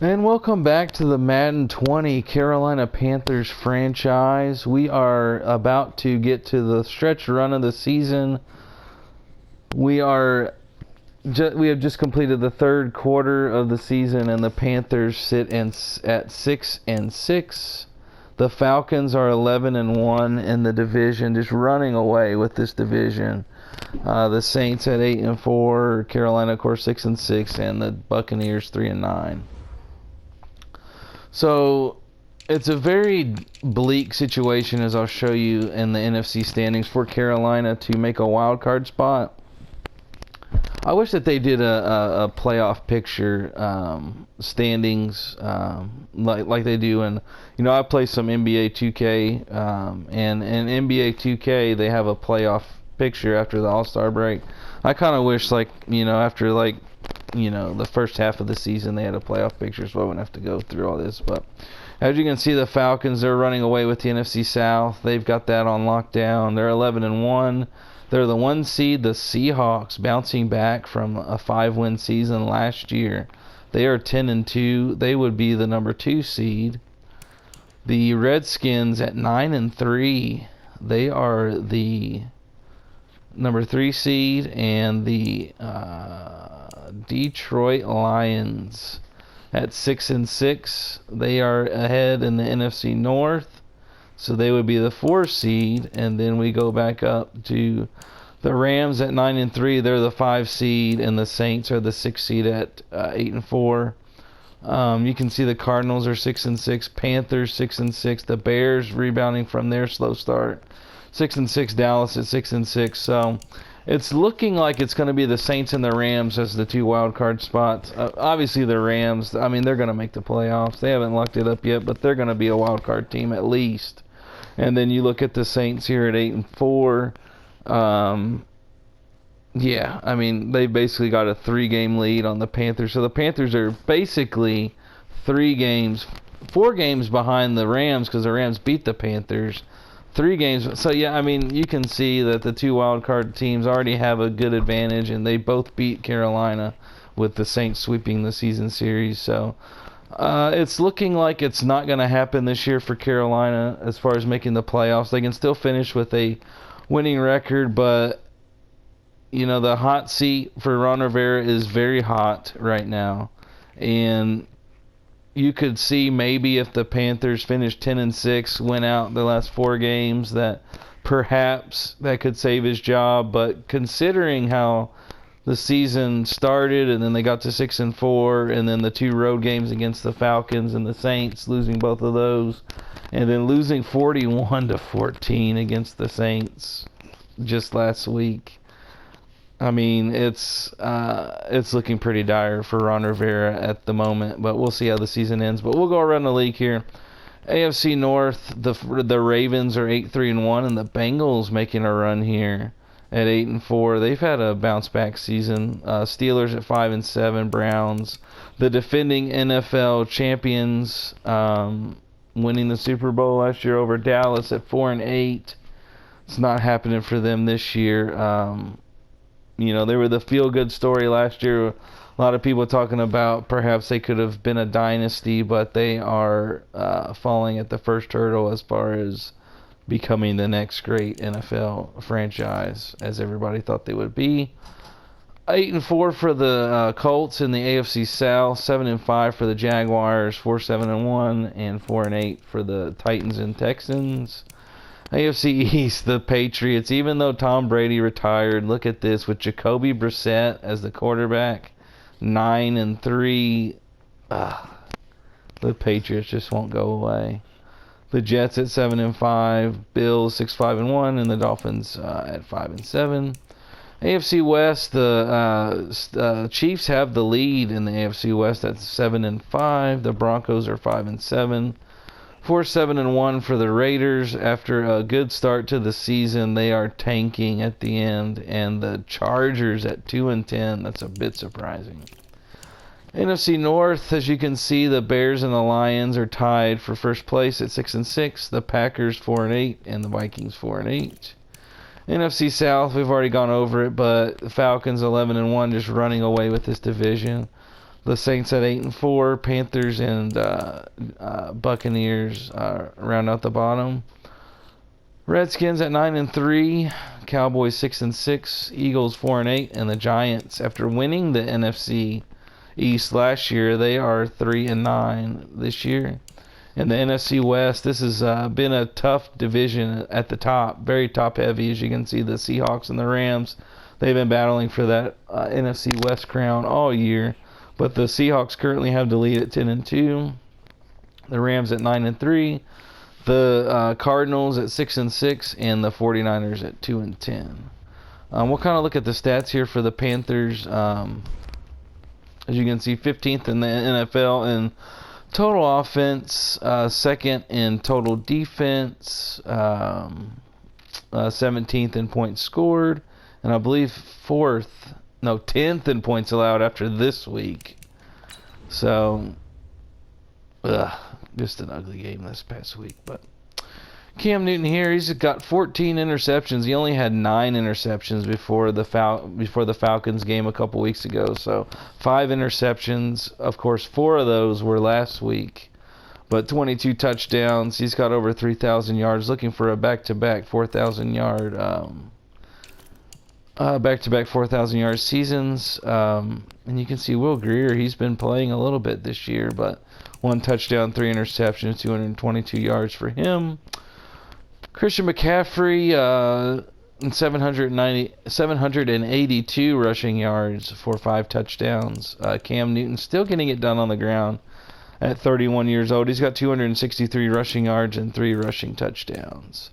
And welcome back to the Madden 20 Carolina Panthers franchise. We are about to get to the stretch run of the season. We have just completed the third quarter of the season, and the Panthers sit at 6-6. The Falcons are 11-1 in the division, just running away with this division. The Saints at 8-4, Carolina of course 6-6, and the Buccaneers 3-9. So it's a very bleak situation, as I'll show you in the NFC standings, for Carolina to make a wild card spot. I wish that they did a playoff picture standings like they do in, I play some NBA 2K, and in NBA 2K they have a playoff picture after the All-Star break. I kind of wish, after the first half of the season they had a playoff picture, so I wouldn't have to go through all this. But as you can see, the Falcons, they're running away with the NFC South. They've got that on lockdown. They're 11-1. They're the 1 seed. The Seahawks, bouncing back from a 5-win season last year, they are 10-2. They would be the number 2 seed. The Redskins at 9-3. They are the number 3 seed, and the Detroit Lions at 6-6. They are ahead in the NFC North, so they would be the 4 seed. And then we go back up to the Rams at 9-3. They're the 5 seed, and the Saints are the 6 seed at 8-4. You can see the Cardinals are 6-6, Panthers 6-6, the Bears rebounding from their slow start, 6-6, Dallas at 6-6. So it's looking like it's going to be the Saints and the Rams as the 2 wild card spots. Obviously the Rams, they're going to make the playoffs. They haven't locked it up yet, but they're going to be a wild card team at least. And then you look at the Saints here at 8-4. They basically got a 3-game lead on the Panthers. So the Panthers are basically 4 games behind the Rams, because the Rams beat the Panthers 3 games. So you can see that the 2 wild card teams already have a good advantage, and they both beat Carolina, with the Saints sweeping the season series. So it's looking like it's not going to happen this year for Carolina as far as making the playoffs. They can still finish with a winning record, but the hot seat for Ron Rivera is very hot right now, and you could see maybe if the Panthers finish 10-6, win out the last 4 games, that perhaps that could save his job. But considering how the season started, and then they got to 6-4, and then the 2 road games against the Falcons and the Saints, losing both of those, and then losing 41-14 against the Saints just last week, it's looking pretty dire for Ron Rivera at the moment, but we'll see how the season ends. But we'll go around the league here. AFC North, the Ravens are 8-3-1, and the Bengals making a run here at 8-4. They've had a bounce back season. Steelers at 5-7, Browns, the defending NFL champions, winning the Super Bowl last year over Dallas at 4-8. It's not happening for them this year. They were the feel-good story last year. A lot of people talking about perhaps they could have been a dynasty, but they are falling at the first hurdle as far as becoming the next great NFL franchise, as everybody thought they would be. 8-4 for the Colts in the AFC South, 7-5 for the Jaguars, 4-7-1, and 4-8 for the Titans and Texans. AFC East, the Patriots, even though Tom Brady retired, look at this, with Jacoby Brissett as the quarterback, 9-3. The Patriots just won't go away. The Jets at 7-5, Bills 6-5-1, and the Dolphins at 5-7. AFC West, the Chiefs have the lead in the AFC West at 7-5. The Broncos are 5-7. 4-7-1 for the Raiders. After a good start to the season, they are tanking at the end. And the Chargers at 2-10. That's a bit surprising. NFC North, as you can see, the Bears and the Lions are tied for first place at 6-6. The Packers 4-8, and the Vikings 4-8. NFC South, we've already gone over it, but the Falcons 11-1, just running away with this division. The Saints at 8-4. Panthers and Buccaneers round out the bottom. Redskins at 9-3. Cowboys 6-6. Eagles 4-8. And the Giants, after winning the NFC East last year, they are 3-9 this year. In the NFC West, this has been a tough division at the top, very top heavy. As you can see, the Seahawks and the Rams, they've been battling for that NFC West crown all year. But the Seahawks currently have the lead at 10-2. The Rams at 9-3. The Cardinals at 6-6, and the 49ers at 2-10. We'll kind of look at the stats here for the Panthers. As you can see, 15th in the NFL in total offense, second in total defense, 17th in points scored, and I believe 10th in points allowed after this week. So, just an ugly game this past week. But Cam Newton here, he's got 14 interceptions. He only had 9 interceptions before the Falcons game a couple weeks ago. So 5 interceptions. Of course, 4 of those were last week. But 22 touchdowns. He's got over 3,000 yards. Looking for a back-to-back 4,000 yard back-to-back 4,000 yard seasons. And you can see Will Grier, he's been playing a little bit this year, but 1 touchdown, 3 interceptions, 222 yards for him. Christian McCaffrey, 782 rushing yards for 5 touchdowns. Cam Newton still getting it done on the ground at 31 years old. He's got 263 rushing yards and 3 rushing touchdowns.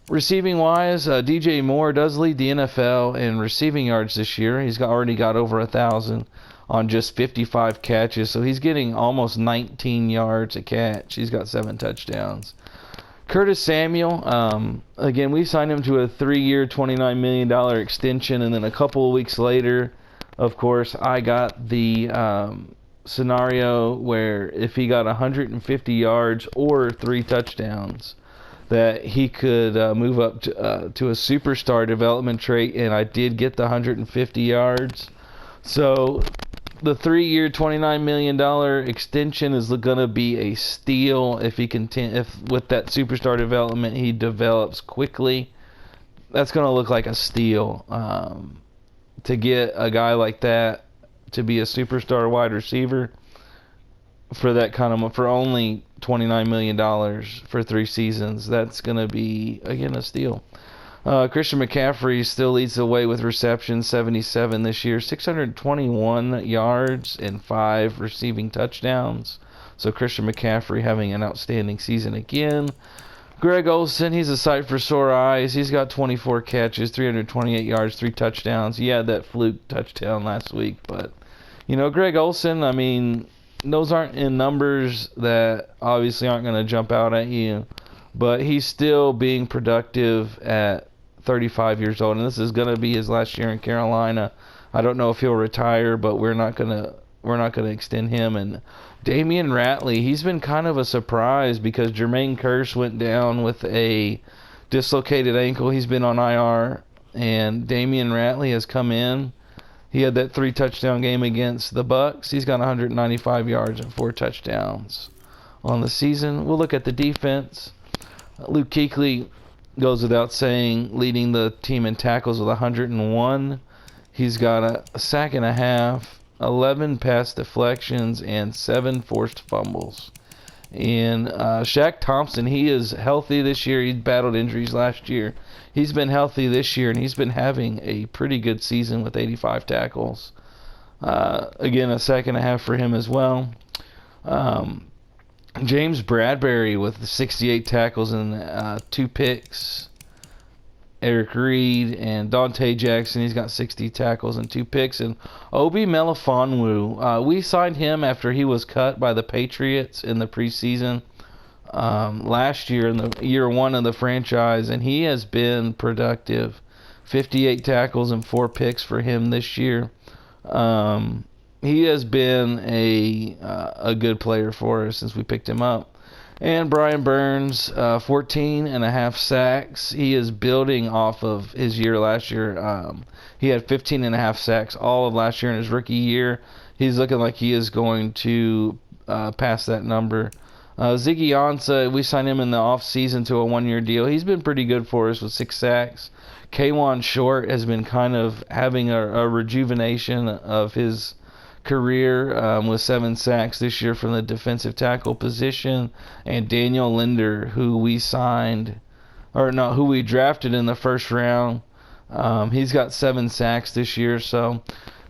Receiving wise, DJ Moore does lead the NFL in receiving yards this year. He's already got over 1,000 on just 55 catches, so he's getting almost 19 yards a catch. He's got 7 touchdowns. Curtis Samuel, again, we signed him to a 3-year, $29 million extension, and then a couple of weeks later, of course, I got the scenario where if he got 150 yards or 3 touchdowns, that he could move up to a superstar development trait, and I did get the 150 yards. So the 3-year, $29 million extension is going to be a steal if he if with that superstar development he develops quickly. That's going to look like a steal. To get a guy like that to be a superstar wide receiver for that kind of for only $29 million for 3 seasons, that's going to be, again, a steal. Christian McCaffrey still leads the way with receptions, 77 this year, 621 yards and 5 receiving touchdowns. So Christian McCaffrey having an outstanding season again. Greg Olsen, he's a sight for sore eyes. He's got 24 catches, 328 yards, 3 touchdowns. He had that fluke touchdown last week, but Greg Olsen, I mean, those aren't in numbers that obviously aren't going to jump out at you, but he's still being productive at 35 years old, and this is going to be his last year in Carolina. I don't know if he'll retire, but we're not going to extend him. And Damian Ratley, he's been kind of a surprise because Jermaine Kearse went down with a dislocated ankle. He's been on IR, and Damian Ratley has come in. He had that 3 touchdown game against the Bucks. He's got 195 yards and 4 touchdowns on the season. We'll look at the defense. Luke Kuechly goes without saying, leading the team in tackles with 101. He's got a sack and a half, 11 pass deflections, and 7 forced fumbles. And Shaq Thompson, he is healthy this year. He battled injuries last year. He's been healthy this year, and he's been having a pretty good season with 85 tackles. Again, a sack and a half for him as well. James Bradbury with 68 tackles and 2 picks. Eric Reed and Dante Jackson, he's got 60 tackles and 2 picks. And Obi Melifonwu, we signed him after he was cut by the Patriots in the preseason last year, in the year 1 of the franchise, and he has been productive. 58 tackles and 4 picks for him this year. He has been a good player for us since we picked him up. And Brian Burns, 14 and a half sacks. He is building off of his year last year. He had 15 and a half sacks all of last year in his rookie year. he's looking like he is going to pass that number. Ziggy Ansah, we signed him in the offseason to a 1-year deal. He's been pretty good for us with 6 sacks. K'Wan Short has been kind of having a rejuvenation of his career with 7 sacks this year from the defensive tackle position. And Daniel Linder, who we drafted in the first round, he's got 7 sacks this year. So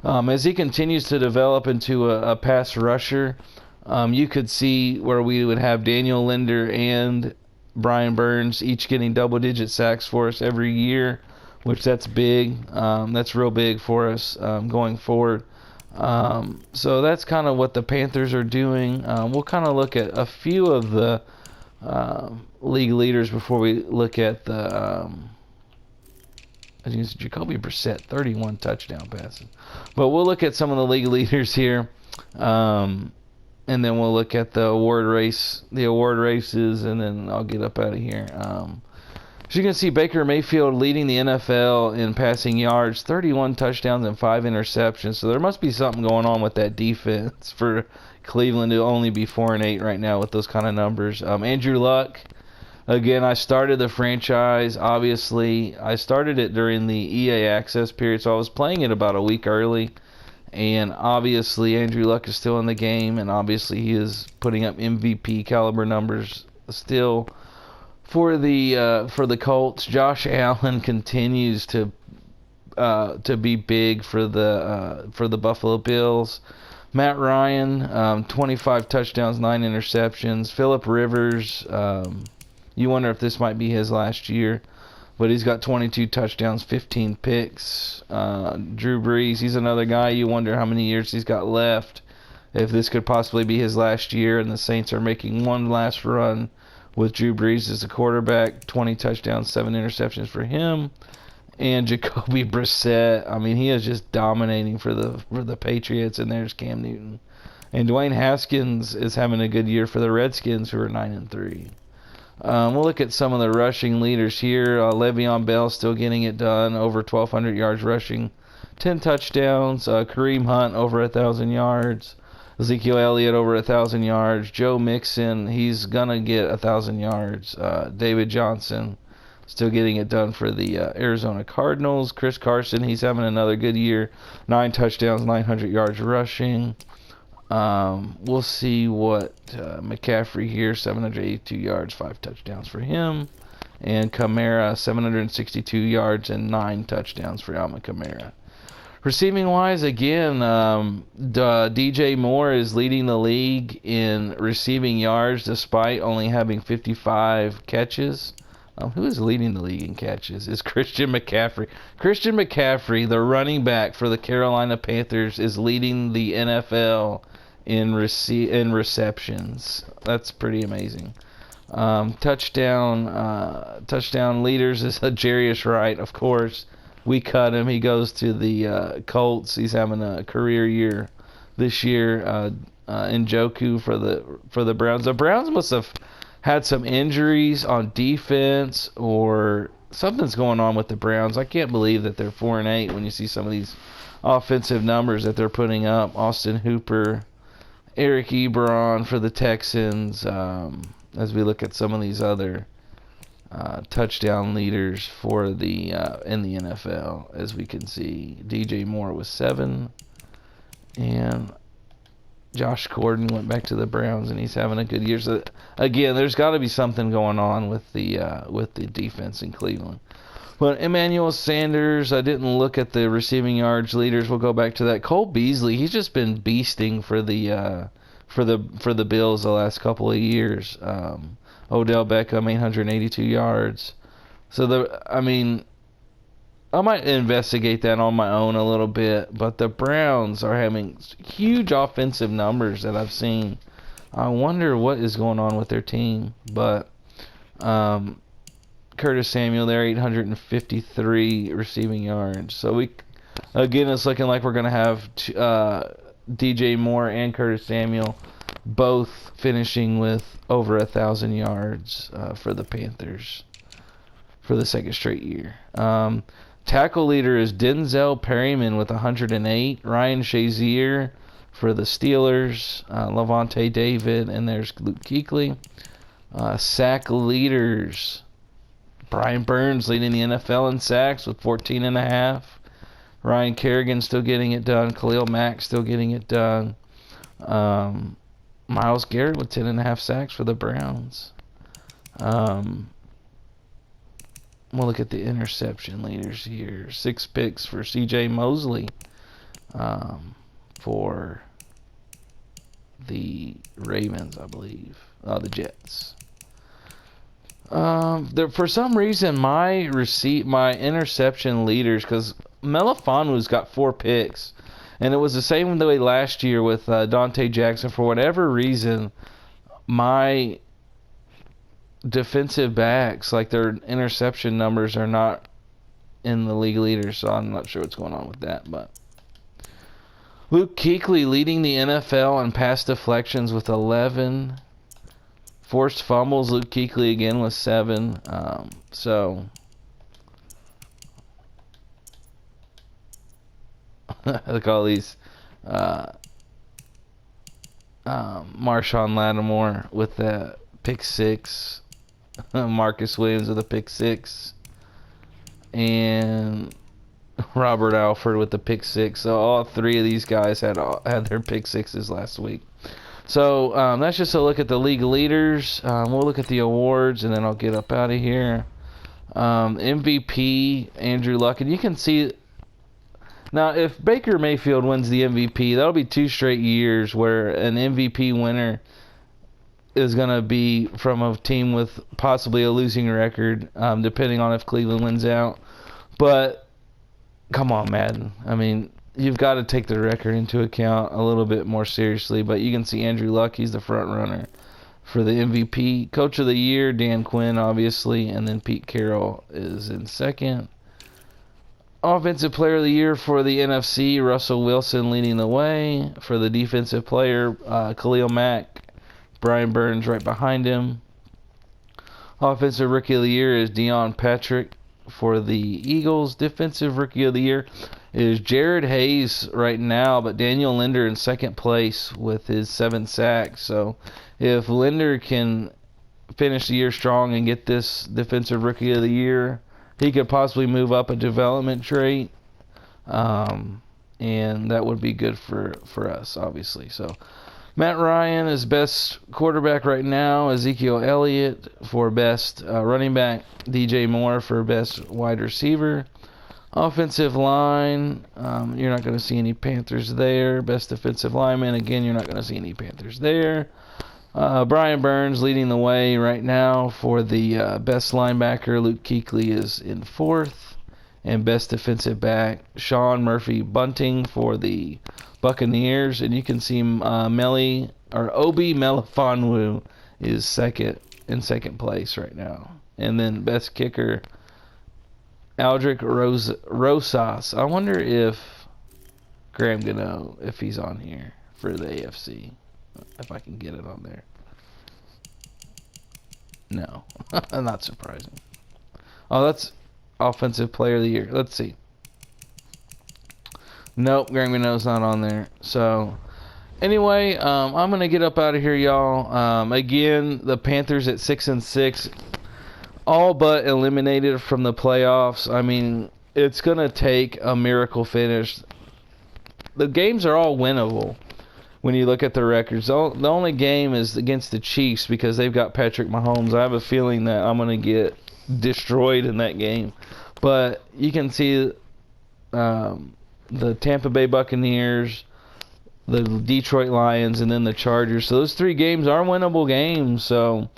as he continues to develop into a pass rusher, you could see where we would have Daniel Linder and Brian Burns each getting double-digit sacks for us every year, which that's big. That's real big for us going forward. So that's kind of what the Panthers are doing. We'll kind of look at a few of the league leaders before we look at the I think it's Jacoby Brissett, 31 touchdown passes. But we'll look at some of the league leaders here. And then we'll look at the award races, and then I'll get up out of here. As you can see, Baker Mayfield leading the NFL in passing yards, 31 touchdowns and 5 interceptions. So there must be something going on with that defense for Cleveland to only be 4-8 right now with those kind of numbers. Andrew Luck, again, I started the franchise. Obviously, I started it during the EA access period, so I was playing it about a week early. And obviously, Andrew Luck is still in the game, and obviously he is putting up MVP caliber numbers still for the Colts. Josh Allen continues to be big for the Buffalo Bills. Matt Ryan, 25 touchdowns, 9 interceptions. Phillip Rivers, you wonder if this might be his last year. But he's got 22 touchdowns, 15 picks. Drew Brees, he's another guy. You wonder how many years he's got left. If this could possibly be his last year, and the Saints are making one last run with Drew Brees as the quarterback. 20 touchdowns, 7 interceptions for him. And Jacoby Brissett, I mean, he is just dominating for the Patriots. And there's Cam Newton. And Dwayne Haskins is having a good year for the Redskins, who are 9-3. We'll look at some of the rushing leaders here. Le'Veon Bell still getting it done, over 1,200 yards rushing, 10 touchdowns. Kareem Hunt over 1,000 yards. Ezekiel Elliott over 1,000 yards. Joe Mixon, he's gonna get 1,000 yards. David Johnson still getting it done for the Arizona Cardinals. Chris Carson, he's having another good year, 9 touchdowns, 900 yards rushing. We'll see what McCaffrey here, 782 yards, 5 touchdowns for him. And Kamara, 762 yards and 9 touchdowns for Alvin Kamara. Receiving wise, again, DJ Moore is leading the league in receiving yards despite only having 55 catches. Who is leading the league in catches? Is Christian McCaffrey. Christian McCaffrey, the running back for the Carolina Panthers, is leading the NFL in receptions. That's pretty amazing. Touchdown leaders is Jarius Wright, of course. We cut him. He goes to the Colts. He's having a career year this year. Njoku for the Browns. The Browns must have had some injuries on defense, or something's going on with the Browns. I can't believe that they're 4-8 when you see some of these offensive numbers that they're putting up. Austin Hooper, Eric Ebron for the Texans. As we look at some of these other touchdown leaders for the in the NFL, as we can see, DJ Moore was 7, and Josh Gordon went back to the Browns, and he's having a good year. So again, there's got to be something going on with the defense in Cleveland. But Emmanuel Sanders, I didn't look at the receiving yards leaders. We'll go back to that. Cole Beasley, he's just been beasting for the Bills the last couple of years. Odell Beckham, 882 yards. So I might investigate that on my own a little bit, but the Browns are having huge offensive numbers that I've seen. I wonder what is going on with their team. But Curtis Samuel there, 853 receiving yards. So it's looking like we're going to have DJ Moore and Curtis Samuel both finishing with over 1,000 yards for the Panthers for the second straight year. Tackle leader is Denzel Perryman with 108. Ryan Shazier for the Steelers. Levante David, and there's Luke Kuechly. Sack leaders. Brian Burns leading the NFL in sacks with 14.5. Ryan Kerrigan still getting it done. Khalil Mack still getting it done. Myles Garrett with 10.5 sacks for the Browns. We'll look at the interception leaders here. 6 picks for C.J. Mosley for the Ravens, I believe. The Jets. For some reason, my interception leaders, because Melifonwu's got 4 picks, and it was the same way last year with Dante Jackson. For whatever reason, my defensive backs, like their interception numbers, are not in the league leaders, so I'm not sure what's going on with that. But Luke Kuechly leading the NFL in pass deflections with 11. Forced fumbles, Luke Kuechly again with 7. So look at all these. Marshawn Lattimore with the pick 6. Marcus Williams with a pick 6. And Robert Alford with the pick 6. So all 3 of these guys had their pick 6s last week. So that's just a look at the league leaders. We'll look at the awards, and then I'll get up out of here. MVP, Andrew Luck. And you can see, now if Baker Mayfield wins the MVP, that'll be 2 straight years where an MVP winner is going to be from a team with possibly a losing record, depending on if Cleveland wins out. But come on, Madden. I mean, you've got to take the record into account a little bit more seriously. But you can see Andrew Luck, he's the front runner for the MVP. Coach of the Year, Dan Quinn, obviously, and then Pete Carroll is in second. Offensive Player of the Year for the NFC, Russell Wilson leading the way. For the Defensive Player, Khalil Mack, Brian Burns right behind him. Offensive Rookie of the Year is Deion Patrick for the Eagles. Defensive Rookie of the Year is Jared Hayes right now, but Daniel Linder in second place with his 7 sacks. So if Linder can finish the year strong and get this Defensive Rookie of the Year, he could possibly move up a development trait, and that would be good for us, obviously. So Matt Ryan is best quarterback right now. Ezekiel Elliott for best running back. DJ Moore for best wide receiver. Offensive line, you're not going to see any Panthers there. Best defensive lineman, again, you're not going to see any Panthers there. Brian Burns leading the way right now for the best linebacker. Luke Kuechly is in 4th. And best defensive back, Sean Murphy Bunting for the Buccaneers. And you can see Obi Melifonwu is in second place right now. And then best kicker, Aldrick Rosas. I wonder if Graham Gano, if he's on here for the AFC. If I can get it on there. No. Not surprising. Oh, that's Offensive Player of the Year. Let's see. Nope, Graham Gano's not on there. So, anyway, I'm going to get up out of here, y'all. Again, the Panthers at 6-6. All but eliminated from the playoffs. I mean, it's going to take a miracle finish. The games are all winnable when you look at the records. The only game is against the Chiefs because they've got Patrick Mahomes. I have a feeling that I'm going to get destroyed in that game. But you can see the Tampa Bay Buccaneers, the Detroit Lions, and then the Chargers. So those 3 games are winnable games. So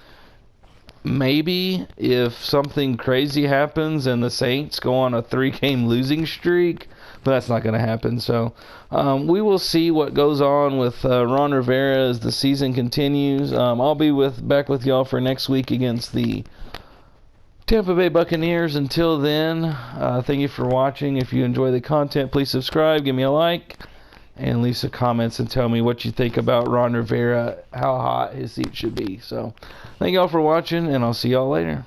maybe if something crazy happens and the Saints go on a 3-game losing streak, but that's not going to happen. So we will see what goes on with Ron Rivera as the season continues. I'll be back with y'all for next week against the Tampa Bay Buccaneers. Until then, thank you for watching. If you enjoy the content, please subscribe, give me a like, and leave some comments and tell me what you think about Ron Rivera, how hot his seat should be. So thank y'all for watching, and I'll see y'all later.